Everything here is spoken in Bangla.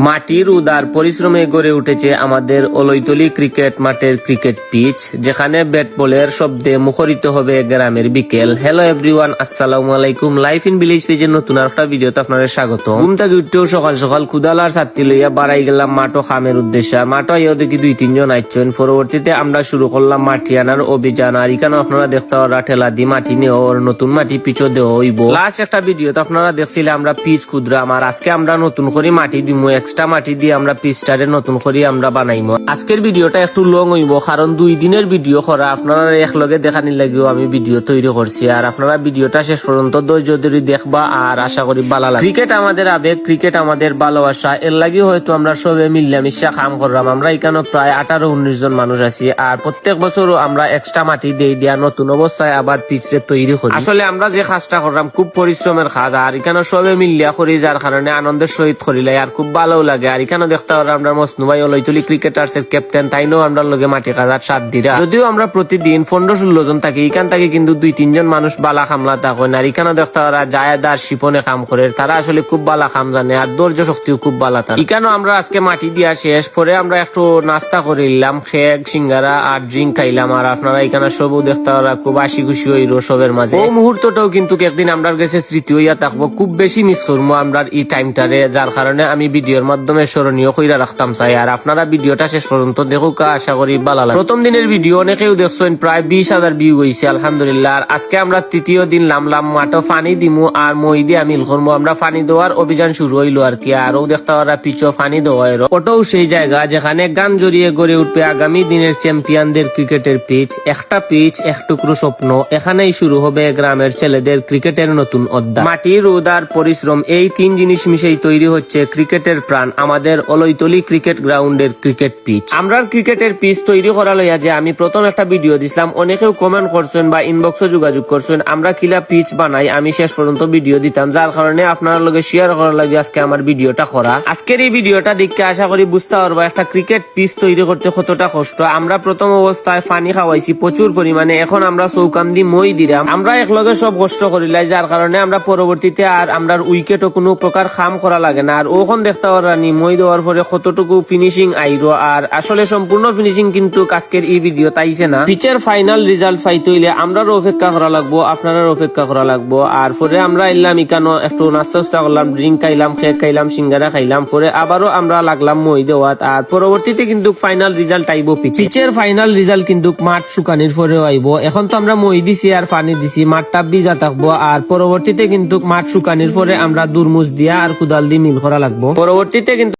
মাটির উদার পরিশ্রমে গড়ে উঠেছে আমাদের অলৈতলি ক্রিকেট মাঠের ক্রিকেট পিচ, যেখানে ব্যাট বলের শব্দে মুখরিত হবে গ্রামের বিকেল। হ্যালো এভরিওয়ান, আসসালামু আলাইকুম। লাইফ ইন ভিলেজ পেজের নতুন একটা ভিডিওতে আপনাদের স্বাগত। ঘুম থেকে উঠতেও সকাল সকাল ক্ষুদালার ছাত্রী লইয়া বাড়াই গেলাম মাঠও খামের উদ্দেশ্যে। মাঠও ইয়েও দেখি 2-3 জন আইছেন। পরবর্তীতে আমরা শুরু করলাম মাটি আনার অভিযান। আর এখানে আপনারা দেখতে পারা ঠেলা দিয়ে মাটি নিয়ে ওর নতুন মাটি পিচও দেওয়া হইব। লাস্ট একটা ভিডিওতে আপনারা দেখছিলেন আমরা পিচ ক্ষুদ্রাম, আর আজকে আমরা নতুন করে মাটি দিমু। এক্সট্রা মাটি দিয়ে আমরা পিচটারে নতুন করে আমরা বানাইমু। আজকের ভিডিওটা একটু লং হইব, কারণ 2 দিনের ভিডিও করা আপনারা একলগে দেখানি লাগিও আমি ভিডিও তৈরি করছি। আর আপনারা ভিডিওটা শেষ পর্যন্ত ধৈর্য ধরে দেখবা, আর আশা করি ভালো লাগবে। ক্রিকেট আমাদের আবেগ, ক্রিকেট আমাদের ভালোবাসা। এর লাগি হয়তো আমরা সবে মিল্লামিশা কাম করলাম। আমরা এখানে প্রায় 18-19 জন মানুষ আছি, আর প্রত্যেক বছরও আমরা এক্সট্রা মাটি দিয়ে দিয়া নতুন অবস্থায় আবার পিচরে তৈরি করি। আসলে আমরা যে কাজটা করলাম খুব পরিশ্রমের কাজ, আর এখানে সবে মিলিয়া করি, যার কারণে আনন্দের সহিত করিলাই আর খুব ভালো লাগে। আর এখানে দেখতে পারা আমরা মসনু ভাই অলৈতলি ক্রিকেটার্স এর ক্যাপ্টেন, তাইনও আমরা লগে মাটি কাজার সাথ দিরা। যদিও আমরা প্রতিদিন 15-16 জন থাকি, এখান থেকে কিন্তু 2-3 জন মানুষ বালা কামলা থাকেন। আর এখানে দেখতে পারা জায়দার শিপনে কাম করে, তারা আসলে খুব বালা কাম জানে, আর ধৈর্য শক্তিও খুব বালা থাকে। এখানে আমরা আজকে মাটি দিয়া শেষ পরে আমরা একটু নাস্তা করিলাম, খেক সিঙ্গারা আর ড্রিঙ্ক খাইলাম। আর আপনারা এখানে সবও দেখতে পারা খুব হাসি খুশি হইল সবের মাঝে। এই মুহূর্তটাও কিন্তু একদিন আমরা কাছে স্মৃতি হইয়া থাকবো। খুব বেশি মিস করবো আমরা এই টাইমটারে, যার কারণে আমি ভিডিওর মাধ্যমে স্মরণীয় কইরা রাখতাম চাই। আর আপনারা ভিডিওটা শেষ পর্যন্ত দেখুক, আশা করি ভালো লাগে। প্রথম দিনের ভিডিও অনেকেও দেখছেন, প্রায় 20,000 ভিউ হয়েছে আলহামদুলিল্লাহ। আর আজকে আমরা তৃতীয় দিন নামলাম মাঠে পানি দিমু, আর মই দিয়ে আমি করবো। আমরা পানি দেওয়ার অভিযান শুরু হইলো আর কি। আরও দেখতে পারা পিছু পানি দেওয়া, ওটাও সেই জায়গা যেখানে গান জড়িয়ে গড়ে উঠবে আগামী দিনের চ্যাম্পিয়নদের ক্রিকেটের পিচ। একটা পিচ, এক টুকরো স্বপ্ন, এখানেই শুরু হবে গ্রামের ছেলেদের ক্রিকেটের নতুন অধ্যায়। মাটির উদার পরিশ্রম, এই 3 জিনিস মিশেই তৈরি হচ্ছে ক্রিকেটের প্রাণ, আমাদের অলৈতলি ক্রিকেট গ্রাউন্ডের ক্রিকেট পিচ। আমরা ক্রিকেটের পিচ তৈরি করা লইয়া যে আমি প্রথম একটা ভিডিও দিছিলাম, অনেকেও কমেন্ট করছেন বা ইনবক্সে যোগাযোগ করছেন আমরা কিলা পিচ বানাই। আমি শেষ পর্যন্ত ভিডিও দিতাম, যার কারণে আপনার লগে শেয়ার করার লাগে আজকে আমার ভিডিওটা করা। আজকের এই ভিডিওটা দেখে আশা করি বুঝতে পারবো একটা ক্রিকেট পিচ তৈরি করতে কতটা কষ্ট। আমরা প্রথম অবস্থায় পানি খাওয়াইছি প্রচুর পরিমাণে, এখন আমরা চৌকাম দি মই দিলাম। আমরা একলগে সব কষ্ট করিলাই, যার কারণে আমরা পরবর্তীতে আর আমরা উইকেটও কোনো প্রকার খাম করা লাগে না। আর ওখান দেখতে পারানি মই দেওয়ার পরে কতটুকু ফিনিশিং আইরো, আর আসলে সম্পূর্ণ ফিনিশিং কিন্তু আজকের এই ভিডিও তাইছে না। পিচের ফাইনাল রেজাল্ট পাইতে হইলে আমরারও অপেক্ষা করা লাগবো, আপনারও অপেক্ষা করা লাগবো। আর পরে আমরা এলাম এখানে একটু নাস্তা করলাম, ড্রিঙ্ক খাইলাম, খেক খাইলাম, সিঙ্গারা খাইলাম, পরে আবারও আমরা লাগলাম মই দেওয়াত। আর পরবর্তীতে কিন্তু ফাইনাল রেজাল্ট আইব পিচের ফাইনাল রেজাল্ট কিন্তু মাঠ শুকানির পরেও আইব। এখন তো আমরা মই দিছি আর পানি দিছি, মাঠটা ভিজা থাকবো। আর পরবর্তীতে কিন্তু মাঠ শুকানির পরে আমরা দুরমুজ দিয়া আর কুদাল দিয়ে মিল করা লাগবো। পরবর্তীতে কিন্তু